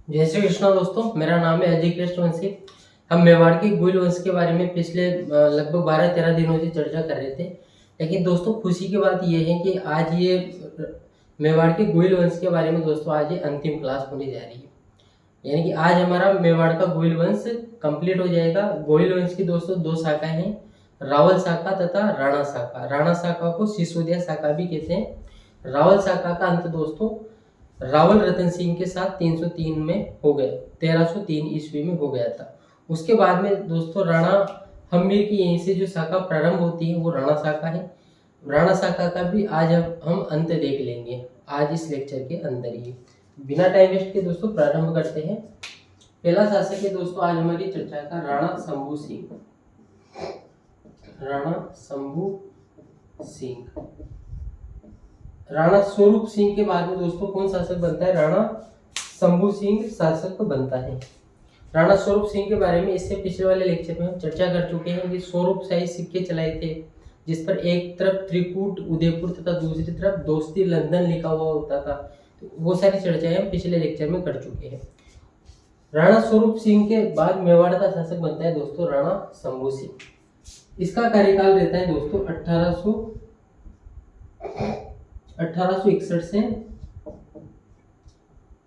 जय श्री कृष्णा दोस्तों, मेरा नाम है अजय कृष्णवंशी। हम मेवाड़ के गोइल वंश के बारे में पिछले लगभग 12-13 दिनों से चर्चा कर रहे थे। लेकिन दोस्तों खुशी की बात यह है कि आज ये मेवाड़ के गोइल वंश के बारे में दोस्तों आज ये अंतिम क्लास होने जा रही है। यानी कि आज हमारा मेवाड़ का गोइल वंश कंप्लीट हो जाएगा। गोइल वंश की दोस्तों दो शाखा हैं, रावल शाखा तथा राणा शाखा। राणा शाखा को सिसोदिया शाखा भी कहते हैं। रावल शाखा का अंत दोस्तों रावल रतन सिंह के साथ 303 में हो गया, 1303 ईस्वी में हो गया था। उसके बाद में दोस्तों राणा हम्मीर की यहीं से जो शाखा प्रारंभ होती है वो राणा शाखा है। राणा शाखा का भी आज हम अंत देख लेंगे आज इस लेक्चर के अंदर ही। बिना टाइम वेस्ट के दोस्तों प्रारंभ करते हैं। पहला शासक है दोस्तों आज हमारी चर्चा का राणा शंभू सिंह। राणा शंभू सिंह। राणा स्वरूप सिंह के बाद में दोस्तों कौन शासक बनता है? राणा शंभू सिंह शासक बनता है। राणा स्वरूप सिंह के बारे में इससे पिछले वाले लेक्चर में हम चर्चा कर चुके हैं कि स्वरूप शाही सिक्के चलाए थे, जिस पर एक तरफ त्रिकूट उदयपुर तथा दूसरी तरफ दोस्ती लंदन लिखा हुआ होता था। तो वो सारी चर्चाएं हम पिछले लेक्चर में कर चुके हैं। राणा स्वरूप सिंह के बाद मेवाड़ का शासक बनता है दोस्तों राणा शंभू सिंह। इसका कार्यकाल रहता है दोस्तों 1861 से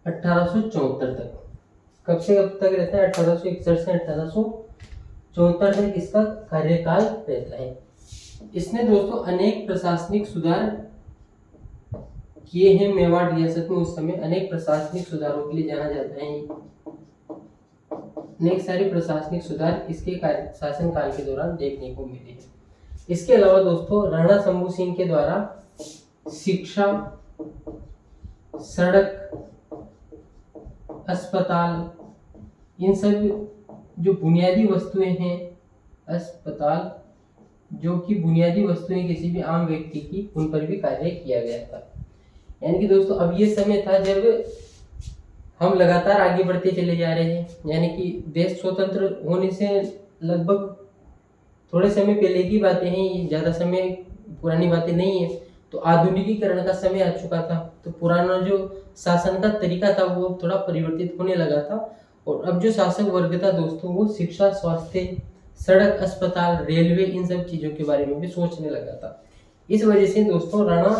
1874 तक। कब से कब तक रहता है? 1861 से 1874 तक इसका कार्यकाल रहता है। इसने दोस्तों अनेक प्रशासनिक सुधार किए हैं मेवाड़ रियासत में। उस समय अनेक प्रशासनिक सुधारों के लिए जाना जाता है। अनेक सारे प्रशासनिक सुधार इसके शासन काल के दौरान देखने को मिले हैं। इसके अलावा दोस्तों राणा शंभू सिंह के द्वारा शिक्षा, सड़क, अस्पताल, इन सब जो बुनियादी वस्तुएं हैं, अस्पताल जो कि बुनियादी वस्तुएं किसी भी आम व्यक्ति की, उन पर भी कार्य किया गया था। यानी कि दोस्तों अब ये समय था जब हम लगातार आगे बढ़ते चले जा रहे हैं। यानी कि देश स्वतंत्र होने से लगभग थोड़े समय पहले की बातें हैं, ज़्यादा समय पुरानी बातें नहीं है। तो आधुनिकीकरण का समय आ चुका था, तो पुराना जो शासन का तरीका था वो थोड़ा परिवर्तित होने लगा था। और अब जो शासक वर्ग था दोस्तों वो शिक्षा, स्वास्थ्य, सड़क, अस्पताल, रेलवे, इन सब चीज़ों के बारे में भी सोचने लगा था। इस वजह से दोस्तों राणा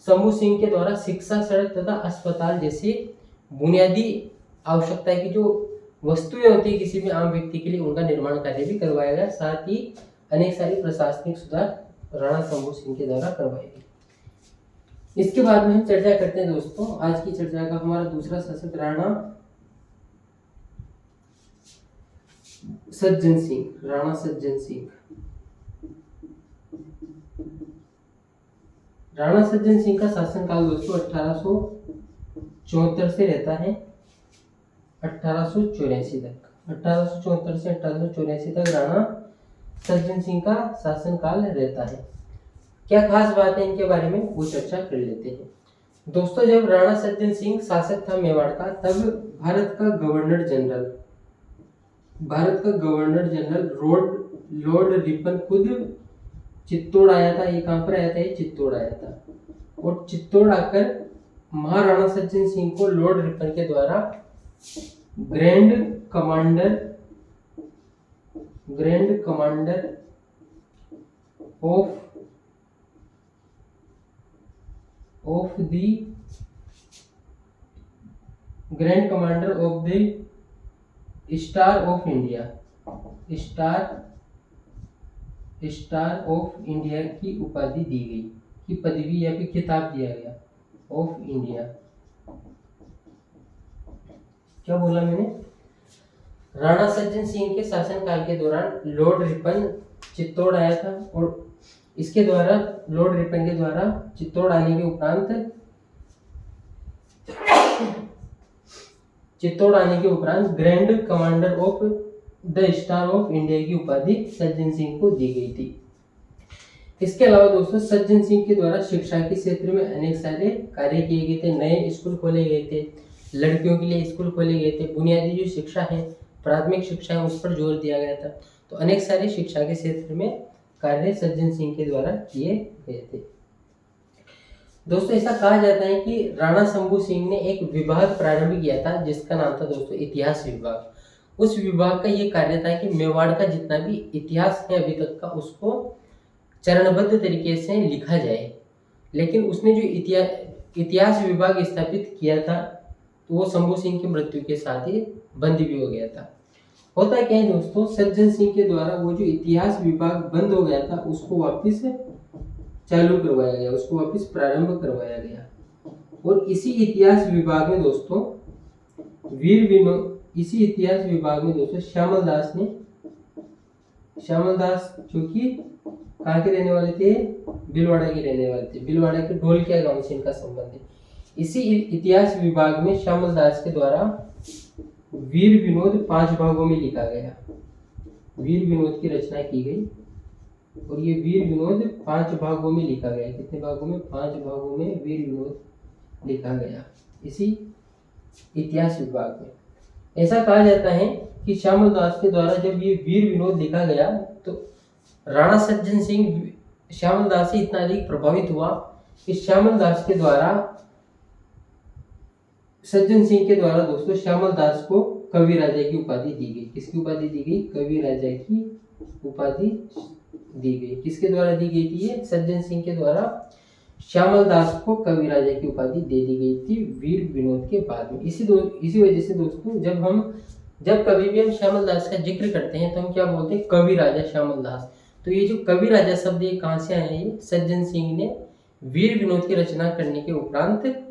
शंभू सिंह के द्वारा शिक्षा, सड़क तथा अस्पताल जैसी बुनियादी आवश्यकता की जो वस्तुएं होती है किसी भी आम व्यक्ति के लिए, उनका निर्माण कार्य भी करवाया गया। साथ ही अनेक सारे प्रशासनिक सुधार राणा शंभू सिंह के द्वारा करवाए गए। इसके बाद में हम चर्चा करते हैं दोस्तों आज की चर्चा का हमारा दूसरा शासक राणा सज्जन सिंह। राणा सज्जन सिंह। राणा सज्जन सिंह का शासनकाल दोस्तों 1874 से रहता है 1884 तक। 1874 से 1884 तक राणा सज्जन सिंह का शासनकाल रहता है। क्या खास बात है इनके बारे में वो चर्चा कर लेते हैं। दोस्तों जब राणा सज्जन सिंह शासक था मेवाड़ का, तब भारत का गवर्नर जनरल लॉर्ड रिपन खुद चित्तौड़ आया था। ये कहां पर आया था? ये चित्तौड़ आया था। और चित्तौड़ आकर महाराणा सज्जन सिंह को लॉर्ड रिपन के द्वारा grand commander of the star of India की उपाधि दी गई, की पदवी या फिर खिताब दिया गया। ऑफ इंडिया, क्या बोला मैंने? राणा सज्जन सिंह के शासनकाल के दौरान लॉर्ड रिपन चित्तौड़ आया था और इसके द्वारा लॉर्ड रिपन के द्वारा चित्तौड़ आने के उपरांत grand commander of the star of India की उपाधि सज्जन सिंह को दी गई थी। इसके अलावा दोस्तों सज्जन सिंह के द्वारा शिक्षा के क्षेत्र में अनेक सारे कार्य किए गए थे। नए स्कूल खोले गए थे, लड़कियों के लिए स्कूल खोले गए थे, बुनियादी जो शिक्षा है, प्राथमिक शिक्षा है, उस पर जोर दिया गया था। तो अनेक सारे शिक्षा के क्षेत्र में कार्य सज्जन सिंह के द्वारा किए गए थे। दोस्तों ऐसा कहा जाता है कि राणा शंभू सिंह ने एक विभाग प्रारंभ किया था जिसका नाम था दोस्तों इतिहास विभाग। उस विभाग का ये कार्य था कि मेवाड़ का जितना भी इतिहास है अभी तक का उसको चरणबद्ध तरीके से लिखा जाए। लेकिन उसने जो इतिहास विभाग स्थापित किया था तो वो शंभू सिंह की मृत्यु के साथ ही बंद भी हो गया था। होता क्या है दोस्तों, सज्जन सिंह के द्वारा वो जो इतिहास विभाग बंद हो गया था उसको वापस चालू करवाया गया, उसको वापस प्रारंभ करवाया गया। और इसी इतिहास विभाग में दोस्तों श्यामल दास जो कि कहाँ के रहने वाले थे, भीलवाड़ा के रहने वाले थे। भीलवाड़ा के ढोलकिया गांव से इनका संबंध है। इसी इतिहास विभाग में श्यामल दास के द्वारा वीर विनोद 5 भागों में लिखा गया। वीर विनोद की रचना की गई और ये वीर विनोद 5 भागों में लिखा गया। कितने भागों में? 5 भागों में वीर विनोद लिखा गया इसी इतिहास विभाग में। ऐसा कहा जाता है कि श्यामल दास के द्वारा जब ये वीर विनोद लिखा गया तो राणा सज्जन सिंह श्यामल दास से इतना अधिक प्रभावित हुआ कि श्यामल दास के द्वारा सज्जन सिंह के द्वारा दोस्तों श्यामल दास को कवि राजा की उपाधि दी गई। किसकी उपाधि दी गई? कवि राजा की उपाधि दी गई। किसके द्वारा दी गई थी? ये सज्जन सिंह के द्वारा श्यामल दास को कवि राजा की उपाधि दे दी गई थी वीर विनोद के बाद में। इसी वजह से दोस्तों जब कभी भी हम श्यामल दास का जिक्र करते हैं तो हम क्या बोलते हैं? कवि राजा श्यामल दास। तो ये जो कवि राजा शब्द ये कहाँ से आया? ये सज्जन सिंह ने वीर विनोद की रचना करने के उपरांत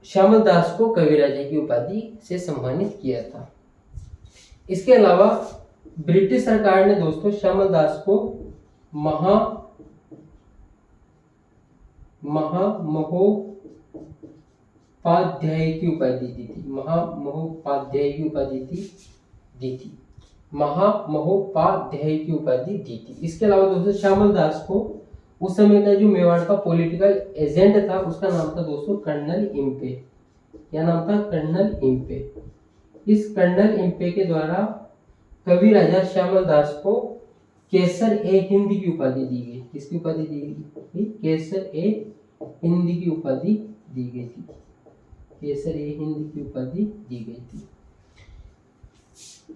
श्यामल दास को कवि राजा की उपाधि से सम्मानित किया था। इसके अलावा ब्रिटिश सरकार ने दोस्तों श्यामल दास को महामहोपाध्याय की उपाधि दी थी। महामहोपाध्याय की उपाधि दी थी। इसके अलावा दोस्तों श्यामल दास को उस समय का जो मेवाड़ का पॉलिटिकल एजेंट था उसका नाम था दोस्तों कर्नल इम्पे। क्या नाम था? Colonel Impey. इस कर्नल इम्पे के द्वारा कवि राजा श्यामल दास को केसर ए हिंद की उपाधि दी गई। किसकी उपाधि दी गई? केसर ए हिंद की उपाधि दी गई थी। केसर ए हिंद की उपाधि दी गई थी।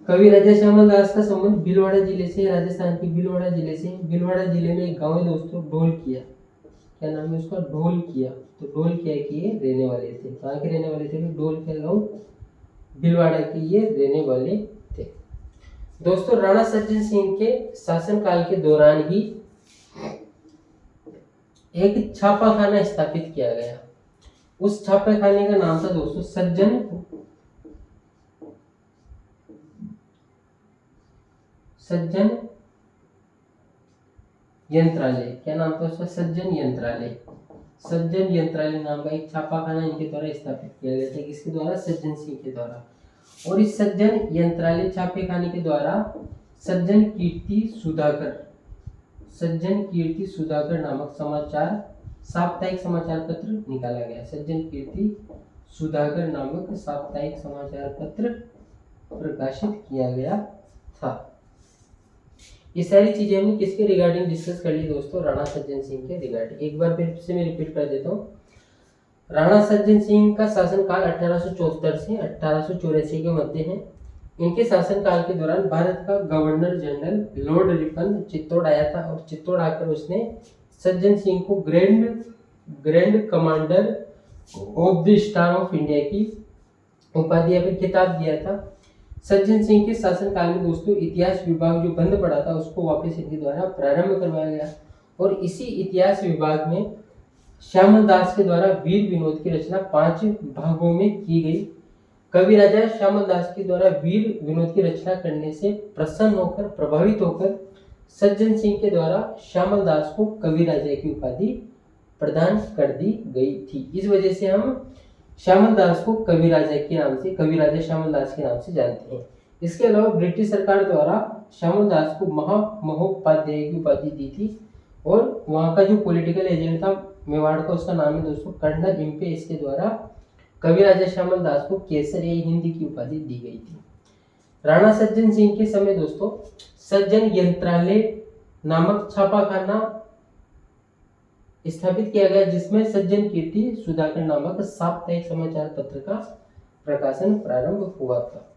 कवि राजा श्यामल दास का संबंध भीलवाड़ा जिले से, राजस्थान के भीलवाड़ा जिले से। भीलवाड़ा जिले में एक गांव है दोस्तों ढोलकिया। क्या नाम है उसका? ढोलकिया। तो ढोलकिया के ये रहने वाले थे। कहाँ के रहने वाले थे? ढोलकिया गांव भीलवाड़ा के ये रहने वाले थे। दोस्तों राणा सज्जन सिंह के शासनकाल के दौरान ही एक छापाखाना स्थापित किया गया। उस छापाखाने का नाम था दोस्तों सज्जन यंत्रालय। क्या नाम था उसका? सज्जन यंत्रालय। सज्जन यंत्रालय नाम का एक छापाखाना इनके द्वारा स्थापित किया गया था। किसके द्वारा? सज्जन सिंह के द्वारा। और इस सज्जन यंत्रालय छापेखाने के द्वारा सज्जन कीर्ति सुधाकर नामक साप्ताहिक समाचार पत्र निकाला गया। सज्जन कीर्ति सुधाकर नामक साप्ताहिक समाचार पत्र प्रकाशित किया गया था। ये सारी चीजें हमने किसके रिगार्डिंग डिस्कस कर ली दोस्तों? राणा सज्जन सिंह के रिगार्डिंग। एक बार फिर से मैं रिपीट कर देता हूँ। राणा सज्जन सिंह का शासनकाल 1874 से 1884 के मध्य है। इनके शासनकाल के दौरान भारत का governor general Lord Ripon Chittor आया था और चित्तौड़ आकर उसने सज्जन सिंह को grand commander of the star of India की उपाधि या फिर खिताब दिया था। सज्जन सिंह के शासनकाल में दोस्तों इतिहास विभाग जो बंद पड़ा था उसको वापस इनके द्वारा प्रारंभ करवाया गया और इसी इतिहास विभाग में श्यामल दास के द्वारा वीर विनोद की रचना 5 भागों में की गई। कवि राजा श्यामल दास के द्वारा वीर विनोद की रचना करने से प्रभावित होकर सज्जन सिंह के द्वारा श्यामल दास को कवि राजा की उपाधि प्रदान कर दी गई थी। इस वजह से हम श्यामल दास को कवि राजा श्यामल दास के नाम से जानते हैं। इसके अलावा ब्रिटिश सरकार द्वारा श्यामल दास को महामहोपाध्याय की उपाधि दी थी और वहाँ का जो पॉलिटिकल एजेंट था मेवाड़ का, उसका नाम है दोस्तों कर्नल इम्पे। इसके द्वारा कवि राजा श्यामल दास को केसर ए हिंद की उपाधि दी गई थी। राणा सज्जन सिंह के समय दोस्तों सज्जन यंत्रालय नामक छापाखाना स्थापित किया गया, जिसमें सज्जन कीर्ति सुधाकर नामक साप्ताहिक समाचार पत्र का प्रकाशन प्रारंभ हुआ था।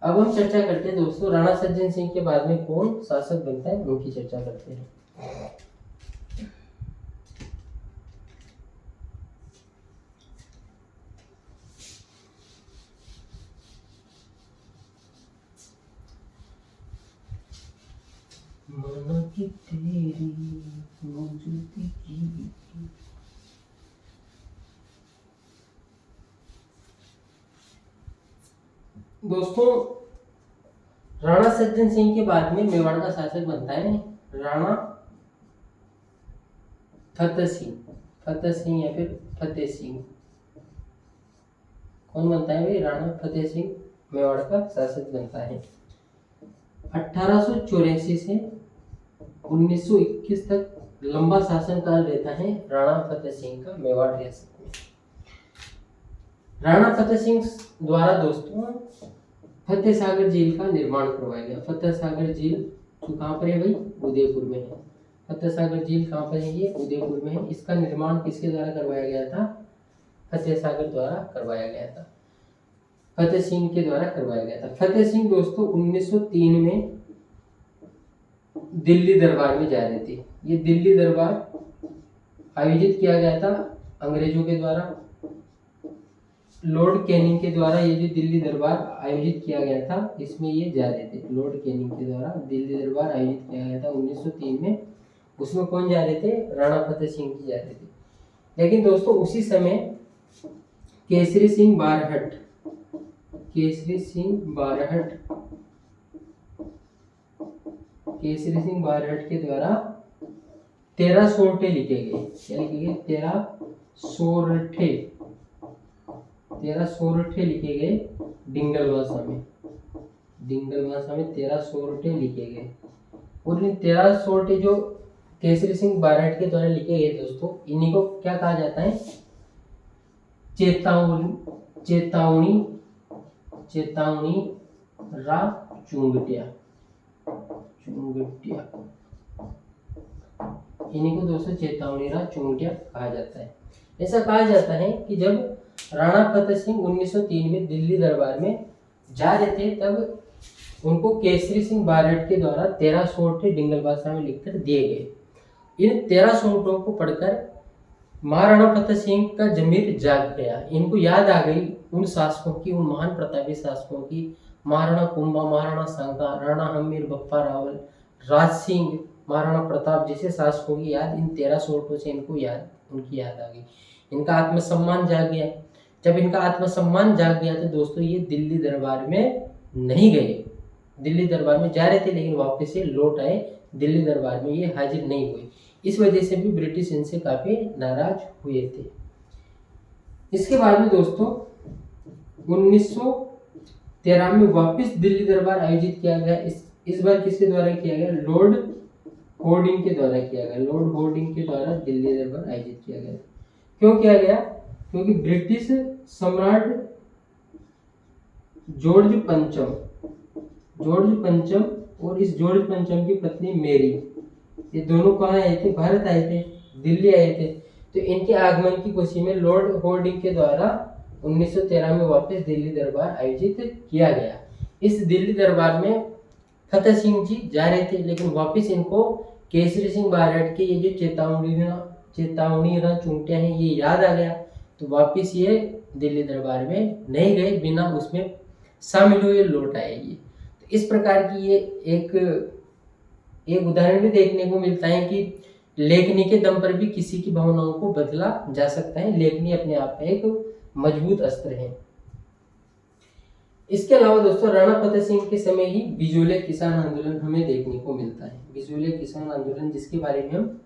अब हम चर्चा करते हैं दोस्तों, राणा सज्जन सिंह के बाद में कौन शासक बनता है, उनकी चर्चा करते हैं। माना कि तेरी मौजूदगी की। दोस्तों, राणा सज्जन सिंह के बाद में मेवाड़ का शासक बनता है राणा फतेह सिंह या फिर फतेह सिंह। कौन बनता है भाई? राणा फतेह सिंह मेवाड़ का शासक बनता है। 1884 से 1921 तक लंबा शासनकाल रहता है राणा फतेह सिंह का मेवाड़ रियासत में। राणा फतेह सिंह द्वारा दोस्तों फतेह सागर झील का निर्माण करवाया गया। फतेह सागर झील जो कहाँ पर है भाई? उदयपुर में है। फतेह सागर झील कहाँ पर है? ये उदयपुर में है। इसका निर्माण किसके द्वारा करवाया गया था? फतेह सागर द्वारा करवाया गया था, फतेह सिंह के द्वारा करवाया गया था। फतेह सिंह दोस्तों 1903 में दिल्ली दरबार में जा रहे थे। ये दिल्ली दरबार आयोजित किया गया था अंग्रेजों के द्वारा, लॉर्ड कैनिंग के द्वारा। ये जो दिल्ली दरबार आयोजित किया गया था, इसमें ये जा रहे थे। लॉर्ड कैनिंग के द्वारा दिल्ली दरबार आयोजित किया गया था 1903 में। उसमें कौन जा रहे थे? राणा फतेह सिंह जी जा रहे थे। लेकिन दोस्तों उसी समय केसरी सिंह बारहट के द्वारा 13 सोरठे लिखे गए। क्या लिखे गए? 13 सोरठे लिखे गए डिंगल भाषा में। 13 सोरठे लिखे गए। और इन 13 सोरठे जो केसरी सिंह बारहट के द्वारा लिखे गए दोस्तों, इन्हीं को क्या कहा जाता है? चेतावनी रा चुंगटिया। इन्हीं को दोस्तों चेतावनी रा चुंगटिया कहा जाता है। ऐसा कहा जाता है कि जब राणा फतेह सिंह 1903 में दिल्ली दरबार में जा रहे थे, तब उनको केसरी सिंह बारहट के द्वारा 13 सोरठे डिंगल भाषा में लिखकर दिए गए। इन 13 सोरठों को पढ़कर महाराणा फतेह सिंह का जमीर जाग गया। इनको याद आ गई उन शासकों की, उन महान प्रतापी शासकों की, महाराणा कुंभा, महाराणा सांगा, राणा हमीर बप्पा रावल, राज सिंह, महाराणा प्रताप जैसे शासकों की याद इन 13 सोरठों से उनकी याद आ गई। इनका आत्मसम्मान जाग गया। जब इनका आत्मसम्मान जाग गया तो दोस्तों ये दिल्ली दरबार में नहीं गए। दिल्ली दरबार में जा रहे थे लेकिन वापस से लौट आए। दिल्ली दरबार में ये हाजिर नहीं हुए। इस वजह से भी ब्रिटिश इनसे काफी नाराज हुए थे। इसके बाद में दोस्तों 1913 में वापस दिल्ली दरबार आयोजित किया गया। इस बार किसके द्वारा किया गया? लॉर्ड होर्डिंग के द्वारा किया गया। लॉर्ड होर्डिंग के द्वारा दिल्ली दरबार आयोजित किया गया। क्यों किया गया? क्योंकि ब्रिटिश सम्राट जॉर्ज पंचम और इस जॉर्ज पंचम की पत्नी मेरी, ये दोनों कहाँ आए थे? भारत आए थे, दिल्ली आए थे। तो इनके आगमन की खुशी में लॉर्ड होर्डिंग के द्वारा 1913 में वापस दिल्ली दरबार आयोजित किया गया। इस दिल्ली दरबार में फतेह सिंह जी जा रहे थे, लेकिन वापस इनको केसरी सिंह बारहट के ये जो चेतावनी चुंगटिया है ये याद आ गया। तो वापस ये दिल्ली दरबार में नहीं गए, बिना उसमें शामिल हुए लौट आए ये। तो इस प्रकार की ये एक उदाहरण भी देखने को मिलता है कि लेखनी के दम पर भी किसी की भावनाओं को बदला जा सकता है। लेखनी अपने आप में एक मजबूत अस्त्र है। इसके अलावा दोस्तों राणा फतेह सिंह के समय ही बिजोले किसान आंदोलन हमें देखने को मिलता है। बिजोले किसान आंदोलन जिसके बारे में हम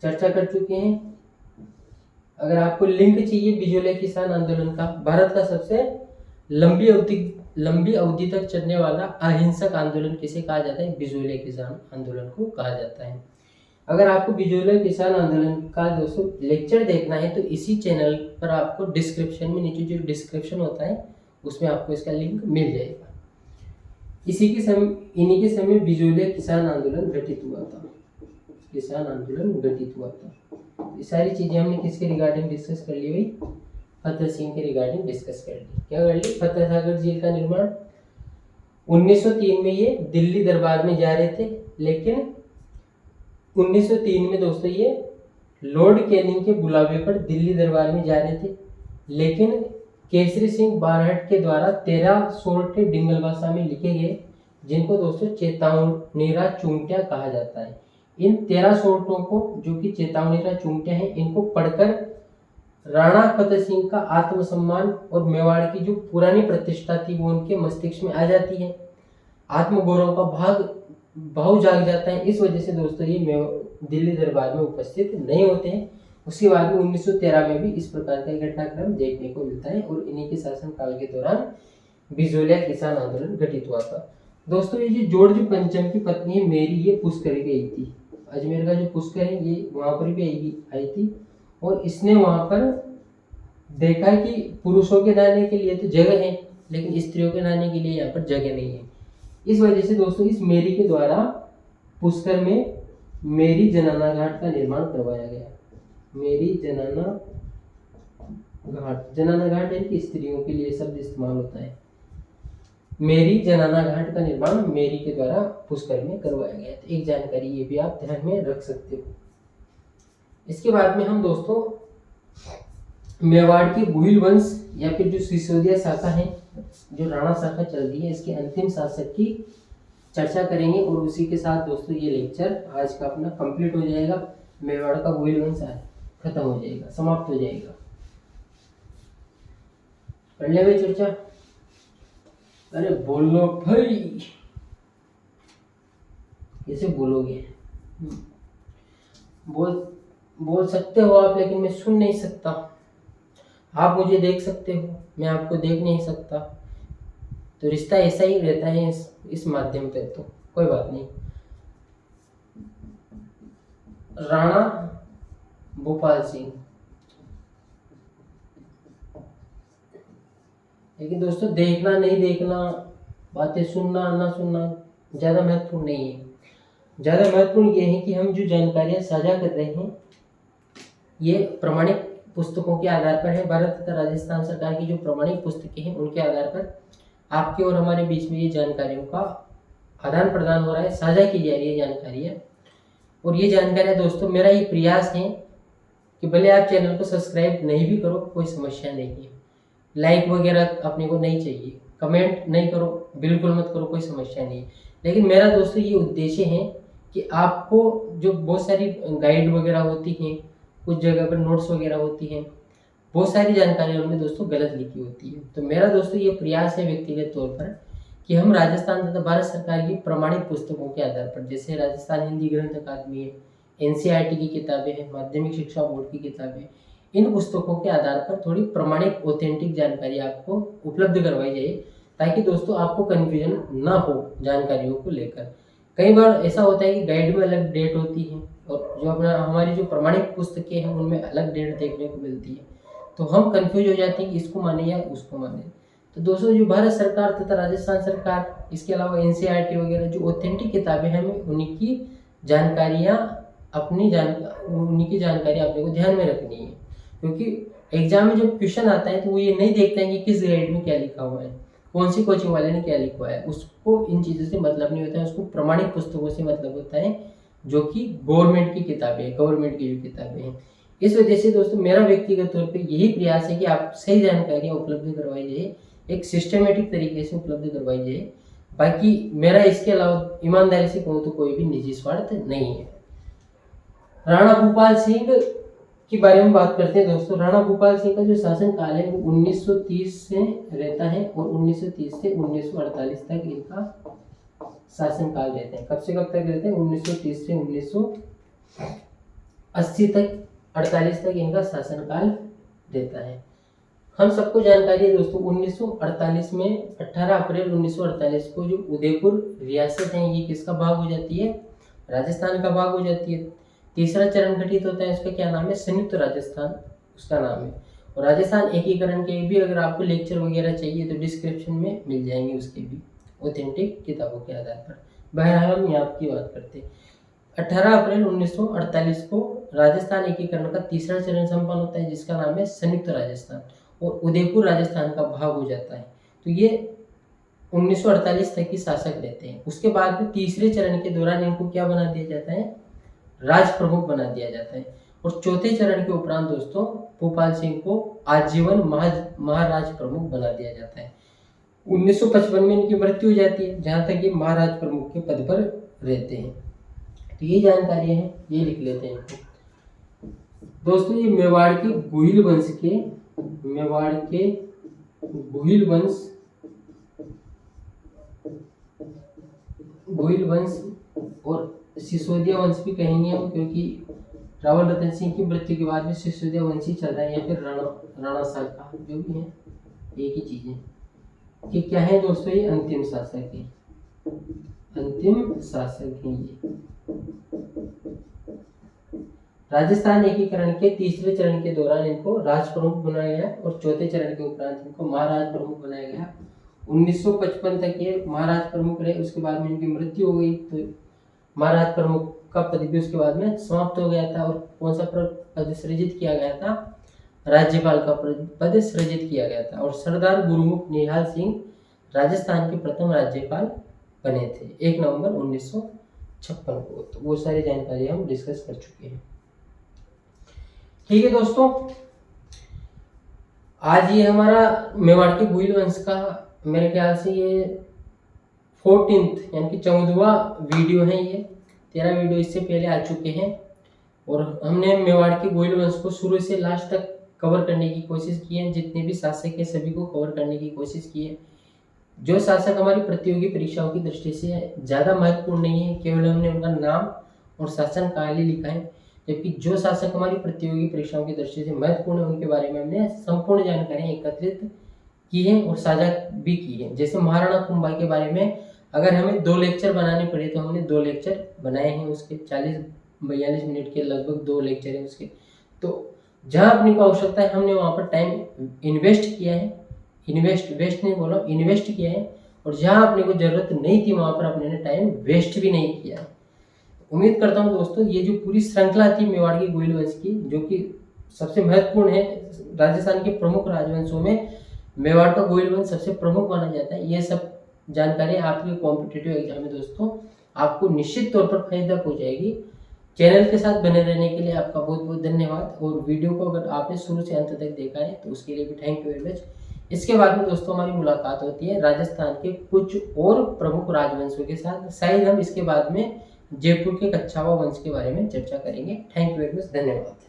चर्चा कर चुके हैं। अगर आपको लिंक चाहिए बिजोले किसान आंदोलन का, भारत का सबसे लंबी अवधि तक चलने वाला अहिंसक आंदोलन किसे कहा जाता है? बिजोले किसान आंदोलन को कहा जाता है। अगर आपको बिजोले किसान आंदोलन का दोस्तों लेक्चर देखना है तो इसी चैनल पर आपको डिस्क्रिप्शन में नीचे जो डिस्क्रिप्शन होता है उसमें आपको इसका लिंक मिल जाएगा। इन्हीं के समय बिजोले किसान आंदोलन घटित हुआ था। किसान आंदोलन घटित हुआ था। ये सारी चीजें हमने किसके रिगार्डिंग डिस्कस कर ली भाई? फतेह सिंह के रिगार्डिंग डिस्कस कर ली। क्या कर ली? फतेह सागर झील का निर्माण 1903 में ये दिल्ली दरबार में जा रहे थे, लेकिन 1903 में दोस्तों ये लॉर्ड कैनिंग के बुलावे पर दिल्ली दरबार में जा रहे थे, लेकिन केसरी सिंह बारहट के द्वारा 13 सोर्ट डिंगल भाषा में लिखे गए, जिनको दोस्तों चेतावनीरा चुंगटिया कहा जाता है। इन 13 सोर्टों को, जो कि चेतावनीरा चुंगटिया है, इनको पढ़कर राणा फतेह सिंह का आत्मसम्मान और मेवाड़ की जो पुरानी प्रतिष्ठा थी वो उनके मस्तिष्क में आ जाती है, आत्मगौरव का भाव जाग जाता है। इस वजह से दोस्तों ये दिल्ली दरबार में उपस्थित नहीं होते हैं। उसके बाद में 1913 में भी इस प्रकार का घटनाक्रम देखने को मिलता है और इन्हीं के शासनकाल के दौरान बिजोलिया किसान आंदोलन घटित हुआ था। दोस्तों ये जो जॉर्ज पंचम की पत्नी है मेरी, ये पुष्कर भी आई थी। अजमेर का जो पुष्कर है ये वहां पर भी आई थी, और इसने वहां पर देखा कि पुरुषों के नहाने के लिए तो जगह है, लेकिन स्त्रियों के नहाने के लिए यहाँ पर जगह नहीं है। इस वजह से दोस्तों इस मेरी के द्वारा पुष्कर में मेरी जनाना घाट का निर्माण करवाया गया। मेरी जनाना घाट है कि स्त्रियों के लिए शब्द इस्तेमाल होता है। मेरी जनाना घाट का निर्माण मेरी के द्वारा पुष्कर में करवाया गया। तो एक जानकारी ये भी आप ध्यान में रख सकते हो। इसके बाद में हम दोस्तों मेवाड़ के गुहिल वंश या फिर जो सिसोदिया शाखा है, जो राणा शाखा चल रही है, इसके अंतिम शासक की चर्चा करेंगे, और उसी के साथ दोस्तों ये लेक्चर आज का अपना कंप्लीट हो जाएगा। मेवाड़ का गुहिल वंश खत्म हो जाएगा, समाप्त हो जाएगा। कर ले भाई चर्चा। अरे बोलो भाई, कैसे बोलोगे? बोल सकते हो आप, लेकिन मैं सुन नहीं सकता। आप मुझे देख सकते हो, मैं आपको देख नहीं सकता। तो रिश्ता ऐसा ही रहता है इस माध्यम पे। तो कोई बात नहीं। राणा भूपाल सिंह, लेकिन दोस्तों देखना नहीं देखना, बातें सुनना ना सुनना ज़्यादा महत्वपूर्ण नहीं है। ज़्यादा महत्वपूर्ण ये है कि हम जो जानकारियाँ साझा कर रहे हैं ये प्रमाणिक पुस्तकों के आधार पर है। भारत तथा राजस्थान सरकार की जो प्रमाणिक पुस्तकें हैं उनके आधार पर आपके और हमारे बीच में ये जानकारियों का आदान प्रदान हो रहा है, साझा की जा रही है जानकारियाँ। और ये जानकारियाँ दोस्तों, मेरा ये प्रयास है कि भले आप चैनल को सब्सक्राइब नहीं भी करो, कोई समस्या नहीं है। लाइक वगैरह अपने को नहीं चाहिए, कमेंट नहीं करो, बिल्कुल मत करो, कोई समस्या नहीं है। लेकिन मेरा दोस्तों ये उद्देश्य है कि आपको जो बहुत सारी गाइड वगैरह होती हैं, कुछ जगह पर नोट्स वगैरह होती हैं, बहुत सारी जानकारियाँ उनमें दोस्तों गलत लिखी होती है। तो मेरा दोस्तों ये प्रयास है व्यक्तिगत तौर पर कि हम राजस्थान तथा भारत सरकार की प्रमाणिक पुस्तकों के आधार पर, जैसे राजस्थान हिंदी ग्रंथ अकादमी है, एनसीईआरटी की किताबें हैं, माध्यमिक शिक्षा बोर्ड की किताबें, इन पुस्तकों के आधार पर थोड़ी प्रमाणिक ऑथेंटिक जानकारी आपको उपलब्ध करवाई जाए, ताकि दोस्तों आपको कन्फ्यूजन ना हो जानकारियों को लेकर। कई बार ऐसा होता है कि गाइड में अलग डेट होती है और जो अपना हमारी जो प्रमाणिक पुस्तकें हैं उनमें अलग डेट देखने को मिलती है, तो हम कंफ्यूज हो जाते हैं कि इसको माने या उसको माने। तो दोस्तों जो भारत सरकार तथा राजस्थान सरकार, इसके अलावा एनसीईआरटी वगैरह जो ऑथेंटिक किताबें हैं, हमें उनकी जानकारियाँ उनकी जानकारी अपने को ध्यान में रखनी है। क्योंकि एग्जाम में जब क्वेश्चन आता है तो वो ये नहीं देखते हैं कि किस गाइड में क्या लिखा हुआ है, कौन सी कोचिंग वाले ने क्या लिखा है, उसको इन चीज़ों से मतलब नहीं होता है, उसको प्रमाणिक पुस्तकों से मतलब होता है, जो कि गवर्नमेंट की किताबें हैं, गवर्नमेंट की जो किताबें हैं। इस वजह से दोस्तों मेरा व्यक्तिगत तौर पे यही प्रयास है कि आप सही जानकारियाँ उपलब्ध करवाई जाए, एक सिस्टमेटिक तरीके से उपलब्ध करवाई जाए। बाकी मेरा इसके अलावा ईमानदारी से कहूँ तो कोई भी निजी स्वार्थ नहीं है। राणा भूपाल सिंह के बारे में बात करते हैं दोस्तों। राणा भूपाल सिंह का जो शासन काल है वो 1930 से रहता है और 1930 से 1948 तक इनका शासन काल रहता है। कब से कब तक रहते हैं? 1930 से 1980 तक, 48 तक इनका शासन काल रहता है। हम सबको जानकारी है दोस्तों, 1948 में 18 अप्रैल 1948 को जो उदयपुर रियासत है ये किसका भाग हो जाती है? राजस्थान का भाग हो जाती है। तीसरा चरण घटित होता है, उसका क्या नाम है? संयुक्त राजस्थान उसका नाम है। और राजस्थान एकीकरण के भी अगर आपको लेक्चर वगैरह चाहिए तो डिस्क्रिप्शन में मिल जाएंगे उसके भी, ऑथेंटिक किताबों के आधार पर। बहरहाल हम यहाँ की बात करते हैं। 18 अप्रैल 1948 को राजस्थान एकीकरण का तीसरा चरण संपन्न होता है, जिसका नाम है संयुक्त राजस्थान, और उदयपुर राजस्थान का भाग हो जाता है। तो ये 1948 तक की शासक रहते हैं। उसके बाद में तीसरे चरण के दौरान इनको क्या बना दिया जाता है, राज प्रमुख बना दिया जाता है। और चौथे चरण के उपरांत दोस्तों भोपाल सिंह को आजीवन महाराज प्रमुख बना दिया जाता है। 1955 में इनकी मृत्यु हो जाती है, जहां तक ये महाराज प्रमुख के पद पर रहते हैं। तो ये जानकारी है, ये लिख लेते हैं दोस्तों। ये मेवाड़ के गोहिल वंश और सिसोदिया वंश भी कहेंगे हम, क्योंकि रावल रतन सिंह की मृत्यु के बाद में सिसोदिया वंश ही चल रहा है, या फिर राणा शाखा, जो भी है एक ही चीज है। कि क्या है दोस्तों, ये अंतिम शासक है ये। राजस्थान एकीकरण के तीसरे चरण के दौरान इनको राज प्रमुख बनाया गया और चौथे चरण के उपरांत इनको महाराज प्रमुख बनाया गया। 1955 तक ये महाराज प्रमुख रहे, उसके बाद में इनकी मृत्यु हो गई, तो महाराज प्रमुख का पद भी उसके बाद में समाप्त हो गया था। और कौन सा पद सृजित किया गया था, राज्यपाल का पद सृजित किया गया था। और सरदार गुरुमुख निहाल सिंह राजस्थान के प्रथम राज्यपाल बने थे 1 नवंबर 1956 को। तो वो सारी जानकारी हम डिस्कस कर चुके हैं। ठीक है दोस्तों, आज ये हमारा मेवाड़ के गोहिल वंश का मेरे ख्याल से ये 14th यानी कि 14वां वीडियो है। ये 13 वीडियो इससे पहले आ चुके हैं, और हमने मेवाड़ के गोहिल वंश को शुरू से लास्ट तक कवर करने की कोशिश की है। जितने भी शासक है सभी को कवर करने की कोशिश की है। जो शासक हमारी प्रतियोगी परीक्षाओं की दृष्टि से ज़्यादा महत्वपूर्ण नहीं है, केवल हमने उनका नाम और शासन काल ही लिखा है, जबकि जो शासक हमारी प्रतियोगी परीक्षाओं की दृष्टि से महत्वपूर्ण है उनके बारे में हमने संपूर्ण जानकारी एकत्रित की है और साझा भी की है। जैसे महाराणा कुंभा के बारे में अगर हमें 2 लेक्चर बनाने पड़े तो हमने 2 लेक्चर बनाए हैं, उसके 40-42 मिनट के लगभग 2 लेक्चर हैं उसके। तो जहाँ अपनी को आवश्यकता है हमने वहाँ पर टाइम इन्वेस्ट किया है, इन्वेस्ट किया है। और जहाँ अपने को जरूरत नहीं थी वहाँ पर अपने ने टाइम वेस्ट भी नहीं किया है। उम्मीद करता हूँ दोस्तों ये जो पूरी श्रृंखला थी मेवाड़ के गोहिल वंश की, जो कि सबसे महत्वपूर्ण है, राजस्थान के प्रमुख राजवंशों में मेवाड़ का गोहिल वंश सबसे प्रमुख माना जाता है। ये सब जानकारी आपके कॉम्पिटिटिव एग्जाम में दोस्तों आपको निश्चित तौर पर फायदा पहुंचाएगी। चैनल के साथ बने रहने के लिए आपका बहुत बहुत धन्यवाद। और वीडियो को अगर आपने शुरू से अंत तक देखा है तो उसके लिए भी थैंक यू वेरी मच। इसके बाद में दोस्तों हमारी मुलाकात होती है राजस्थान के कुछ और प्रमुख राजवंशों के साथ। शायद हम इसके बाद में जयपुर के कच्छावा वंश के बारे में चर्चा करेंगे। थैंक यू वेरी मच, धन्यवाद।